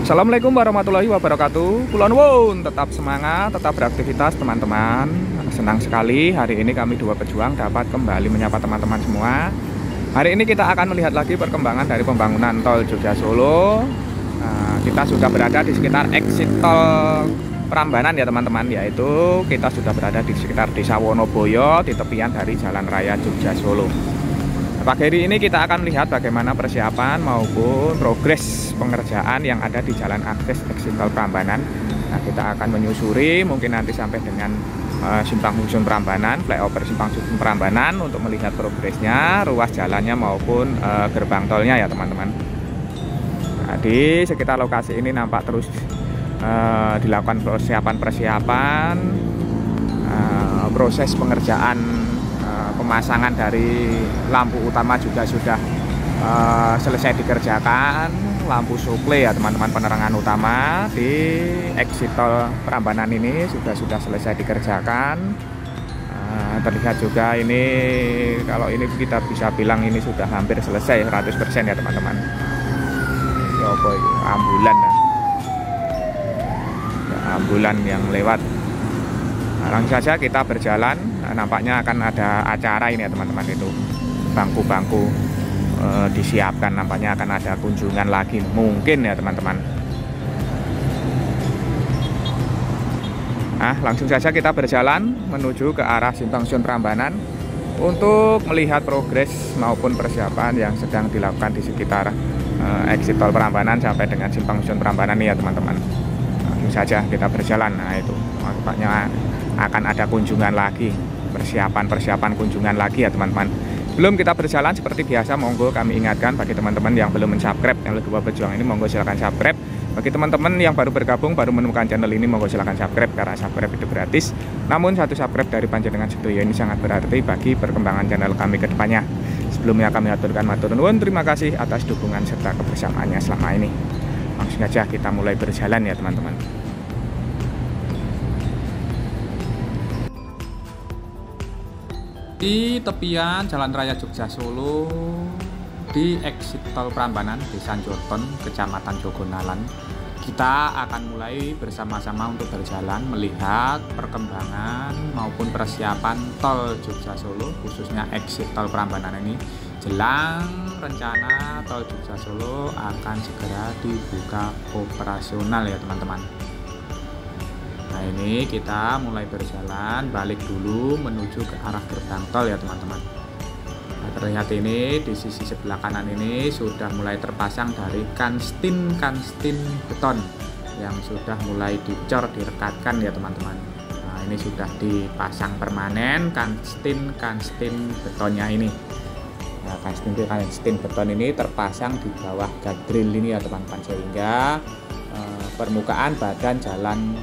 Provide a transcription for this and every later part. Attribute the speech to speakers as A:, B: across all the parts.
A: Assalamualaikum warahmatullahi wabarakatuh. Kulon Wun, tetap semangat, tetap beraktivitas teman-teman. Senang sekali hari ini kami dua pejuang dapat kembali menyapa teman-teman semua. Hari ini kita akan melihat lagi perkembangan dari pembangunan tol Jogja Solo. Kita sudah berada di sekitar exit tol Prambanan ya teman-teman, yaitu kita sudah berada di sekitar Desa Wonoboyo di tepian dari Jalan Raya Jogja Solo. Pagi hari ini kita akan melihat bagaimana persiapan maupun progres pengerjaan yang ada di jalan akses exit tol Prambanan. Nah, kita akan menyusuri mungkin nanti sampai dengan Simpang Susun Prambanan, flyover Simpang Susun Prambanan untuk melihat progresnya, ruas jalannya maupun gerbang tolnya ya teman-teman. Nah, di sekitar lokasi ini nampak terus dilakukan persiapan proses pengerjaan. Pemasangan dari lampu utama juga sudah selesai dikerjakan. Lampu suple ya teman-teman, penerangan utama di exit tol Prambanan ini sudah selesai dikerjakan. Terlihat juga ini, kalau ini kita bisa bilang ini sudah hampir selesai 100% ya teman-teman. Ya boy, ambulan ya. Ambulan yang lewat. Langsung saja kita berjalan. Nampaknya akan ada acara ini ya teman-teman, itu bangku-bangku disiapkan, nampaknya akan ada kunjungan lagi mungkin ya teman-teman. Nah, langsung saja kita berjalan menuju ke arah Simpang Susun Prambanan untuk melihat progres maupun persiapan yang sedang dilakukan di sekitar exit tol Prambanan sampai dengan Simpang Susun Prambanan ini ya teman-teman. Langsung saja kita berjalan. Nah, itu nampaknya akan ada kunjungan lagi, persiapan kunjungan lagi ya teman-teman. Belum kita berjalan seperti biasa, monggo kami ingatkan bagi teman-teman yang belum mensubscribe yang dua pejuang ini, monggo silahkan subscribe. Bagi teman-teman yang baru bergabung, baru menemukan channel ini, monggo silahkan subscribe karena subscribe itu gratis. Namun satu subscribe dari panjenengan sedaya ini sangat berarti bagi perkembangan channel kami ke depannya. Sebelumnya kami aturkan matur nuwun, terima kasih atas dukungan serta kebersamaannya selama ini. Langsung saja kita mulai berjalan ya teman-teman. Di tepian Jalan Raya Jogja Solo di exit tol Prambanan, Desa Njorton, Kecamatan Jogonalan, kita akan mulai bersama-sama untuk berjalan melihat perkembangan maupun persiapan tol Jogja Solo, khususnya exit tol Prambanan ini jelang rencana tol Jogja Solo akan segera dibuka operasional ya teman-teman. Nah, ini kita mulai berjalan balik dulu menuju ke arah gerbang tol ya teman-teman. Nah, terlihat ini di sisi sebelah kanan ini sudah mulai terpasang dari kanstin beton yang sudah mulai dicor, direkatkan ya teman-teman. Nah, ini sudah dipasang permanen kanstin betonnya ini. Nah, kanstin beton ini terpasang di bawah guardrail ini ya teman-teman, sehingga permukaan badan jalan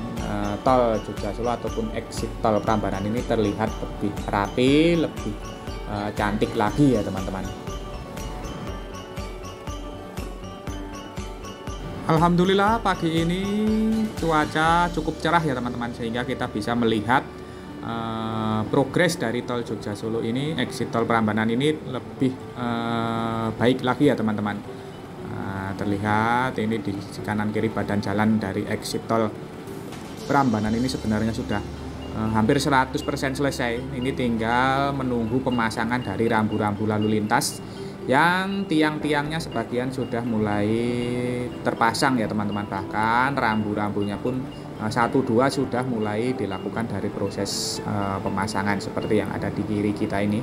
A: tol Jogja Solo ataupun exit tol Prambanan ini terlihat lebih rapi, lebih cantik lagi ya teman-teman. Alhamdulillah pagi ini cuaca cukup cerah ya teman-teman, sehingga kita bisa melihat progres dari tol Jogja Solo ini, exit tol Prambanan ini lebih baik lagi ya teman-teman. Terlihat ini di kanan kiri badan jalan dari exit tol Prambanan ini sebenarnya sudah hampir 100% selesai. Ini tinggal menunggu pemasangan dari rambu-rambu lalu lintas yang tiang-tiangnya sebagian sudah mulai terpasang ya teman-teman. Bahkan rambu-rambunya pun 1-2 sudah mulai dilakukan dari proses pemasangan seperti yang ada di kiri kita ini.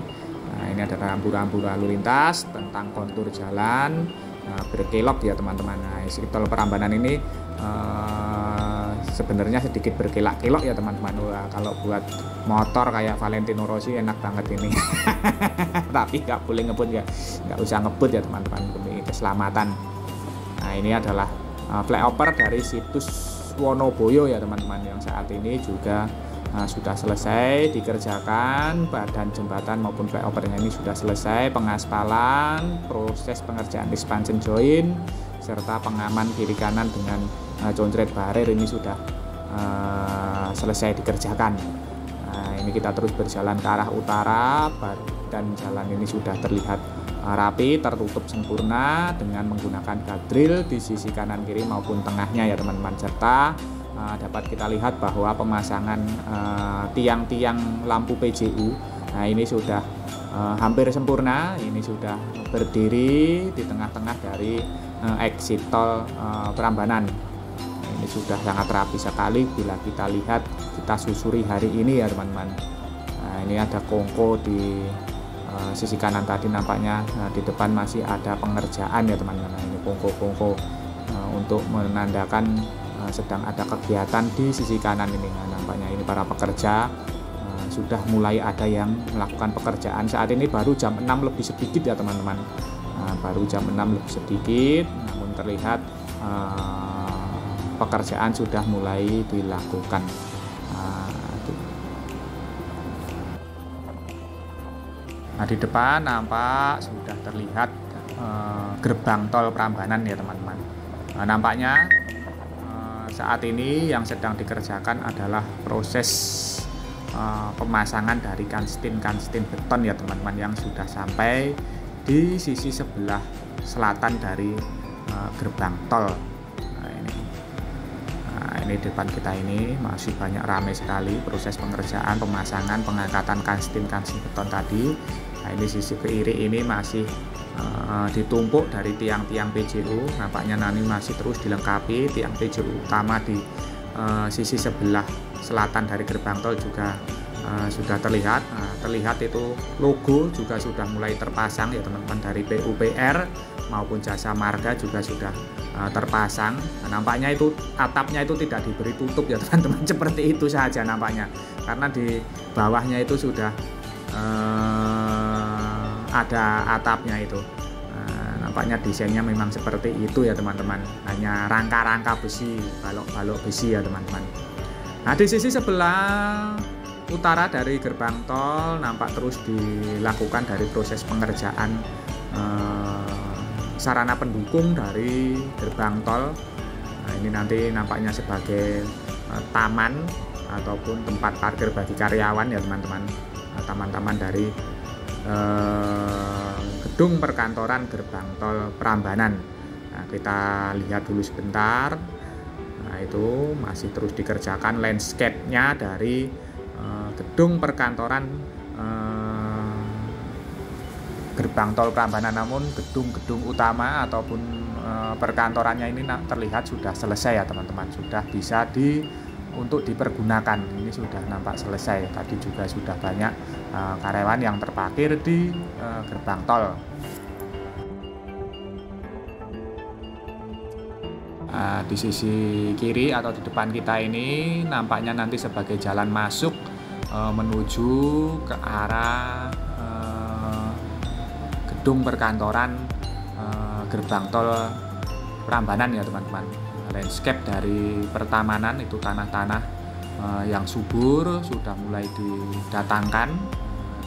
A: Nah, ini ada rambu-rambu lalu lintas tentang kontur jalan berkelok ya teman-teman. Nah, exit tol Prambanan ini sebenarnya sedikit berkelak-kelok ya teman-teman. Wah, kalau buat motor kayak Valentino Rossi enak banget ini. Tapi nggak boleh ngebut ya, nggak usah ngebut ya teman-teman demi keselamatan. Nah, ini adalah flyover dari situs Wonoboyo ya teman-teman, yang saat ini juga sudah selesai dikerjakan. Badan jembatan maupun flyovernya ini sudah selesai pengaspalan, proses pengerjaan expansion joint serta pengaman kiri kanan dengan concrete barrier ini sudah selesai dikerjakan. Nah, ini kita terus berjalan ke arah utara, badan jalan ini sudah terlihat rapi, tertutup sempurna dengan menggunakan guardrail di sisi kanan kiri maupun tengahnya ya teman-teman. Serta dapat kita lihat bahwa pemasangan tiang-tiang lampu PJU, nah ini sudah hampir sempurna. Ini sudah berdiri di tengah-tengah dari exit tol Prambanan. Ini sudah sangat rapi sekali bila kita lihat, kita susuri hari ini ya teman-teman. Nah, ini ada kongko di sisi kanan tadi nampaknya. Nah, di depan masih ada pengerjaan ya teman-teman. Nah, ini kongko-kongko untuk menandakan sedang ada kegiatan di sisi kanan ini. Nah, nampaknya ini para pekerja sudah mulai ada yang melakukan pekerjaan. Saat ini baru jam 6 lebih sedikit ya teman-teman. Baru jam 6 lebih sedikit, namun terlihat pekerjaan sudah mulai dilakukan. Nah, di depan nampak sudah terlihat gerbang tol Prambanan ya teman-teman. Nah, nampaknya saat ini yang sedang dikerjakan adalah proses pemasangan dari kanstin beton ya teman-teman, yang sudah sampai di sisi sebelah selatan dari gerbang tol. Ini depan kita ini masih banyak, ramai sekali proses pengerjaan pemasangan pengangkatan kanstin beton tadi. Nah, ini sisi kiri ini masih ditumpuk dari tiang-tiang PJU. Nampaknya nanti masih terus dilengkapi tiang PJU utama di sisi sebelah selatan dari gerbang tol juga sudah terlihat. Terlihat itu logo juga sudah mulai terpasang ya teman-teman, dari PUPR maupun Jasa Marga juga sudah terpasang. Nah, nampaknya itu atapnya itu tidak diberi tutup ya teman-teman, seperti itu saja nampaknya, karena di bawahnya itu sudah ada atapnya itu. Nampaknya desainnya memang seperti itu ya teman-teman, hanya rangka-rangka besi, balok-balok besi ya teman-teman. Nah, di sisi sebelah utara dari gerbang tol nampak terus dilakukan dari proses pengerjaan sarana pendukung dari gerbang tol. Nah, ini nanti nampaknya sebagai taman ataupun tempat parkir bagi karyawan ya teman-teman. Taman-taman dari gedung perkantoran gerbang tol Prambanan. Nah, kita lihat dulu sebentar. Nah, itu masih terus dikerjakan landscape-nya dari gedung perkantoran gerbang tol Prambanan, namun gedung-gedung utama ataupun perkantorannya ini terlihat sudah selesai ya teman-teman, sudah bisa untuk dipergunakan. Ini sudah nampak selesai. Tadi juga sudah banyak karyawan yang terparkir di gerbang tol. Di sisi kiri atau di depan kita ini nampaknya nanti sebagai jalan masuk menuju ke arah gedung perkantoran gerbang tol Prambanan ya teman-teman. Landscape dari pertamanan itu tanah-tanah yang subur sudah mulai didatangkan.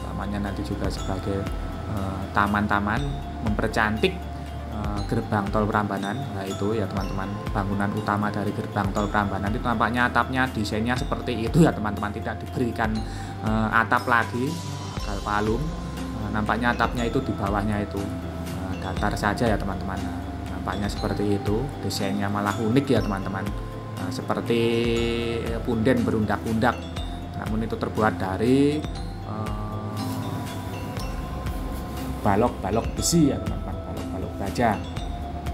A: Tamannya nanti juga sebagai taman-taman mempercantik gerbang tol Prambanan. Nah, itu ya teman-teman, bangunan utama dari gerbang tol Prambanan itu nampaknya atapnya desainnya seperti itu ya teman-teman, tidak diberikan atap lagi, palung. Nampaknya atapnya itu di bawahnya itu datar saja ya teman-teman. Nampaknya seperti itu, desainnya malah unik ya teman-teman, seperti punden berundak-undak, namun itu terbuat dari balok-balok besi ya teman-teman, balok-balok baja.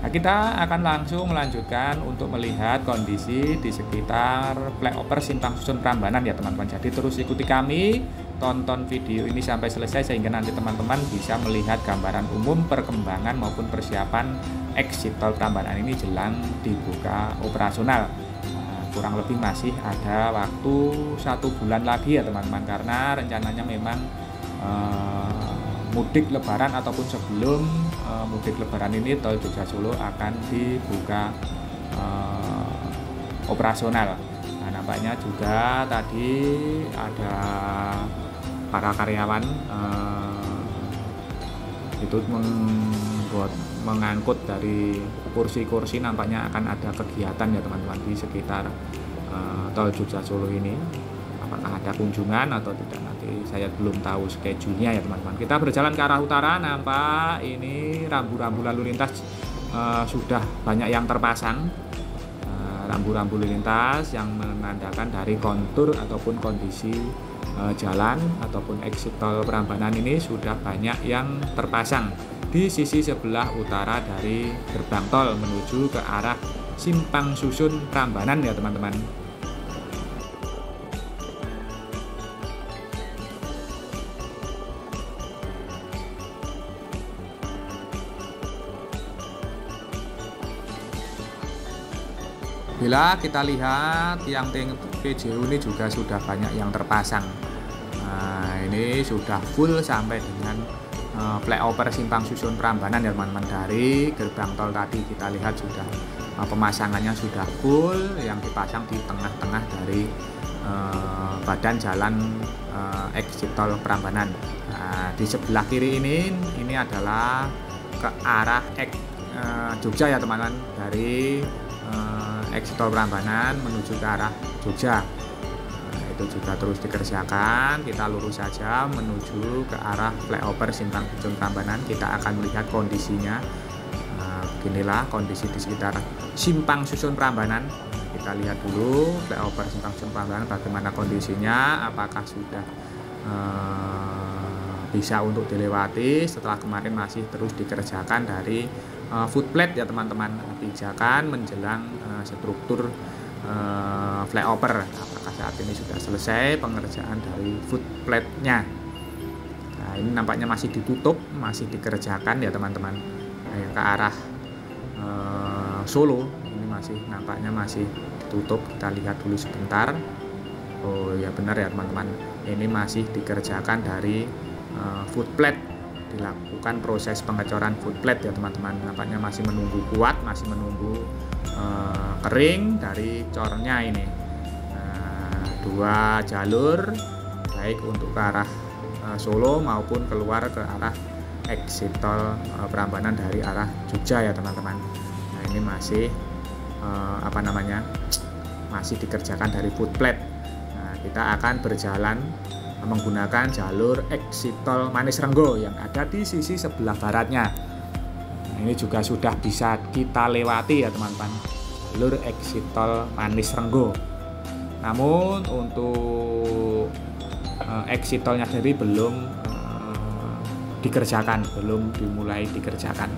A: Nah, kita akan langsung melanjutkan untuk melihat kondisi di sekitar flyover Simpang Susun Prambanan ya teman-teman. Jadi terus ikuti kami, tonton video ini sampai selesai sehingga nanti teman-teman bisa melihat gambaran umum perkembangan maupun persiapan exit tol Prambanan ini jelang dibuka operasional. Kurang lebih masih ada waktu 1 bulan lagi ya teman-teman, karena rencananya memang mudik lebaran ataupun sebelum mudik lebaran ini tol Jogja Solo akan dibuka operasional. Nah, nampaknya juga tadi ada para karyawan itu mengangkut dari kursi-kursi, nampaknya akan ada kegiatan ya teman-teman di sekitar tol Jogja Solo ini. apakah ada kunjungan atau tidak, nanti saya belum tahu schedule-nya ya teman-teman. Kita berjalan ke arah utara, nampak ini rambu-rambu lalu lintas sudah banyak yang terpasang. Rambu-rambu lalu lintas yang menandakan dari kontur ataupun kondisi jalan ataupun exit tol Prambanan ini sudah banyak yang terpasang di sisi sebelah utara dari gerbang tol menuju ke arah Simpang Susun Prambanan ya teman-teman. Bila kita lihat tiang-tiang PJU ini juga sudah banyak yang terpasang. Nah, ini sudah full sampai dengan flyover Simpang Susun Prambanan ya teman-teman. Dari gerbang tol tadi kita lihat sudah pemasangannya sudah full, yang dipasang di tengah-tengah dari badan jalan exit tol Prambanan. Nah, di sebelah kiri ini adalah ke arah Jogja ya teman-teman, dari exit tol Prambanan menuju ke arah Jogja. Nah, itu juga terus dikerjakan. Kita lurus saja menuju ke arah flyover Simpang Susun Prambanan. Kita akan melihat kondisinya. Nah, beginilah kondisi di sekitar Simpang Susun Prambanan. Kita lihat dulu flyover Simpang Susun Prambanan bagaimana kondisinya, apakah sudah bisa untuk dilewati setelah kemarin masih terus dikerjakan dari footplate ya teman-teman, pijakan menjelang struktur flyover. Apakah saat ini sudah selesai pengerjaan dari footplate-nya? Nah, ini nampaknya masih ditutup, masih dikerjakan ya teman-teman. Nah, yang ke arah Solo ini nampaknya masih ditutup. Kita lihat dulu sebentar. Oh ya benar ya teman-teman, ini masih dikerjakan dari footplate, dilakukan proses pengecoran footplate ya teman-teman. Nampaknya masih menunggu kuat, masih menunggu kering dari cornya ini. Dua jalur baik untuk ke arah Solo maupun keluar ke arah exit tol Prambanan dari arah Jogja ya teman-teman. Nah, ini masih masih dikerjakan dari footplate. Nah, kita akan berjalan menggunakan jalur exit tol Manis Renggo yang ada di sisi sebelah baratnya. Ini juga sudah bisa kita lewati ya teman-teman, jalur exit tol Manis Renggo. Namun untuk exit tolnya sendiri belum dikerjakan, belum dimulai dikerjakan.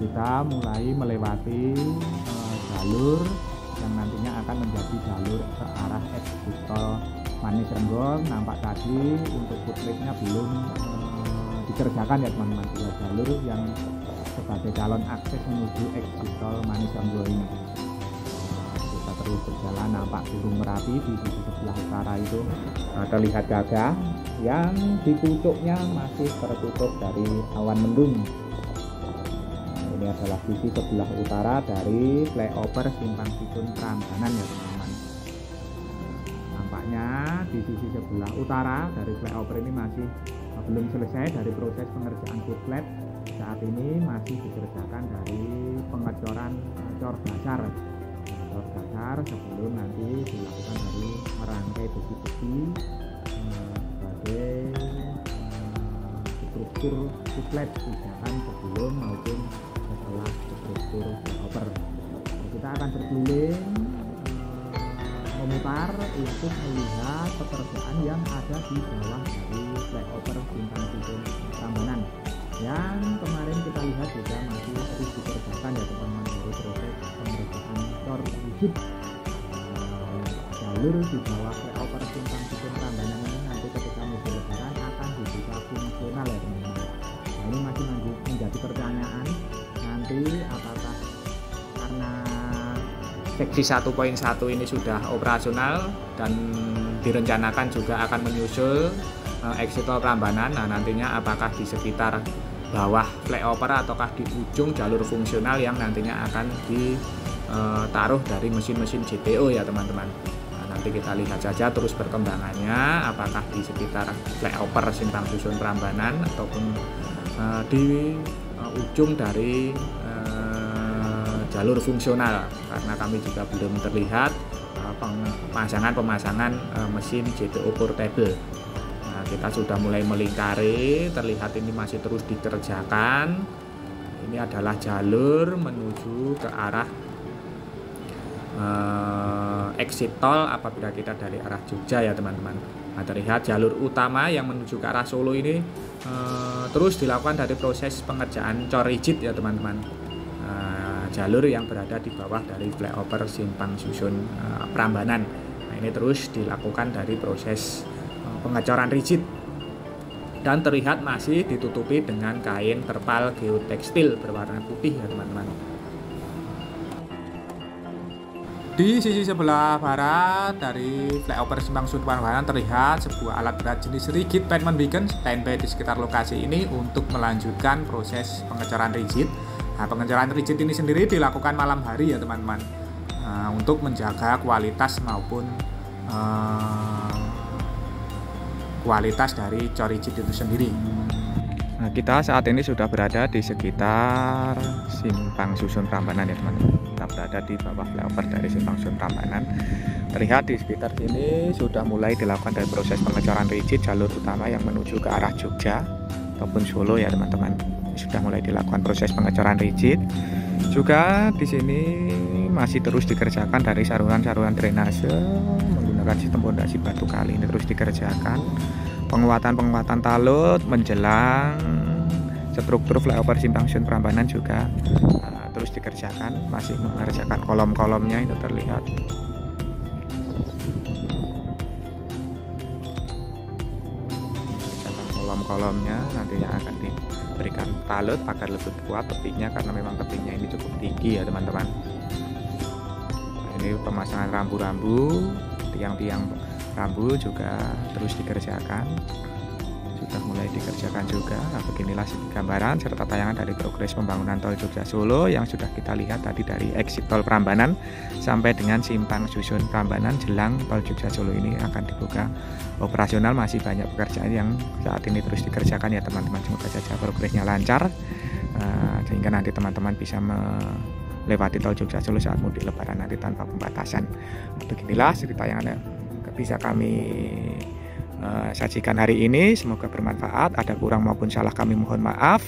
A: Kita mulai melewati jalur yang nantinya akan menjadi jalur ke arah exit tol Manis Renggo. Nampak tadi untuk footplate-nya belum dikerjakan ya teman-teman, dua jalur yang sebagai calon akses menuju exit tol Manis Renggo ini. Kita terus berjalan, nampak Gunung Merapi di sisi sebelah utara itu terlihat gagah, yang di pucuknya masih tertutup dari awan mendung. Ini adalah sisi sebelah utara dari flyover Simpang Susun Prambanan ya teman-teman. Nampaknya di sisi sebelah utara dari flyover ini masih belum selesai dari proses pengerjaan footplate. Saat ini masih dikerjakan dari pengecoran cor dasar. Cor dasar sebelum nanti dilakukan dari merangkai besi-besi sebagai struktur footplate, pijakan sebelum maupun setelah struktur flyover. Kita akan berkeliling memutar untuk melihat pekerjaan yang ada di bawah dari flyover Simpang Susun Prambanan, yang kemarin kita lihat juga masih terus dikerjakan ya teman-teman, dari proses pengerjaan cor wujud. Jalur di bawah flyover Simpang Susun Prambanan ini nanti ketika musim lebaran akan dibuka fungsional ya teman-teman. Nah, ini masih menjadi pertanyaan, nanti apakah karena seksi 1.1 ini sudah operasional dan direncanakan juga akan menyusul exit tol Prambanan. Nah, nantinya apakah di sekitar bawah flyover ataukah di ujung jalur fungsional yang nantinya akan ditaruh dari mesin-mesin JPO ya teman-teman. Nah, Nanti kita lihat saja terus perkembangannya, apakah di sekitar flyover Simpang Susun Prambanan ataupun di ujung dari jalur fungsional, karena kami juga belum terlihat pemasangan mesin JPO portable. Nah, kita sudah mulai melingkari, terlihat ini masih terus dikerjakan. Ini adalah jalur menuju ke arah exit tol apabila kita dari arah Jogja ya teman-teman. Nah, terlihat jalur utama yang menuju ke arah Solo ini terus dilakukan dari proses pengerjaan cor rigid ya teman-teman. Jalur yang berada di bawah dari flyover Simpang Susun Prambanan. Nah, ini terus dilakukan dari proses pengecoran rigid dan terlihat masih ditutupi dengan kain terpal geotekstil berwarna putih ya teman-teman. Di sisi sebelah barat dari flyover Simpang Susun Prambanan terlihat sebuah alat berat jenis rigid pavement beacon standby di sekitar lokasi ini untuk melanjutkan proses pengecoran rigid. Nah, pengecoran rigid ini sendiri dilakukan malam hari ya teman-teman, untuk menjaga kualitas maupun kualitas dari cor rigid itu sendiri. Nah, kita saat ini sudah berada di sekitar Simpang Susun Prambanan ya teman-teman. Kita berada di bawah flyover dari Simpang Susun Prambanan. Terlihat di sekitar sini sudah mulai dilakukan dari proses pengecoran rigid jalur utama yang menuju ke arah Jogja ataupun Solo ya teman-teman. Sudah mulai dilakukan proses pengecoran rigid. Juga di sini masih terus dikerjakan dari saluran-saluran drainase menggunakan sistem pondasi batu kali ini terus dikerjakan. Penguatan talut menjelang struktur flyover Simpang Susun Prambanan juga terus dikerjakan, masih mengerjakan kolom-kolomnya itu terlihat. Kolom-kolomnya nantinya akan diberikan talut agar lebih kuat tebingnya, karena memang tebingnya ini cukup tinggi ya teman-teman. Nah, ini pemasangan rambu-rambu, tiang-tiang rambu juga terus dikerjakan, sudah mulai dikerjakan juga. Nah, beginilah gambaran serta tayangan dari progres pembangunan tol Jogja Solo yang sudah kita lihat tadi dari exit tol Prambanan sampai dengan Simpang Susun Prambanan jelang tol Jogja Solo ini akan dibuka operasional. Masih banyak pekerjaan yang saat ini terus dikerjakan ya teman-teman. Semoga saja progresnya lancar sehingga nanti teman-teman bisa melewati tol Jogja Solo saat mudik lebaran nanti tanpa pembatasan. Beginilah cerita yang bisa kami sajikan hari ini, semoga bermanfaat. Ada kurang maupun salah kami mohon maaf.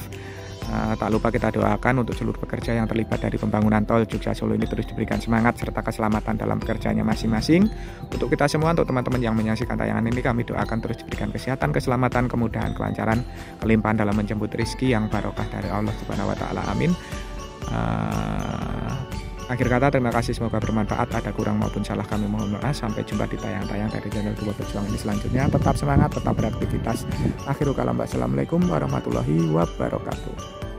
A: Tak lupa kita doakan untuk seluruh pekerja yang terlibat dari pembangunan tol Jogja Solo ini terus diberikan semangat serta keselamatan dalam pekerjaannya masing-masing. Untuk kita semua, untuk teman-teman yang menyaksikan tayangan ini, kami doakan terus diberikan kesehatan, keselamatan, kemudahan, kelancaran, kelimpahan dalam menjemput rezeki yang barokah dari Allah Subhanahu wa taala. Amin. Akhir kata, terima kasih, semoga bermanfaat. Ada kurang maupun salah kami mohon maaf. Sampai jumpa di tayang-tayang dari channel Dua Berjuang ini selanjutnya. Tetap semangat, tetap beraktivitas. Akhirul kalam, wassalamualaikum warahmatullahi wabarakatuh.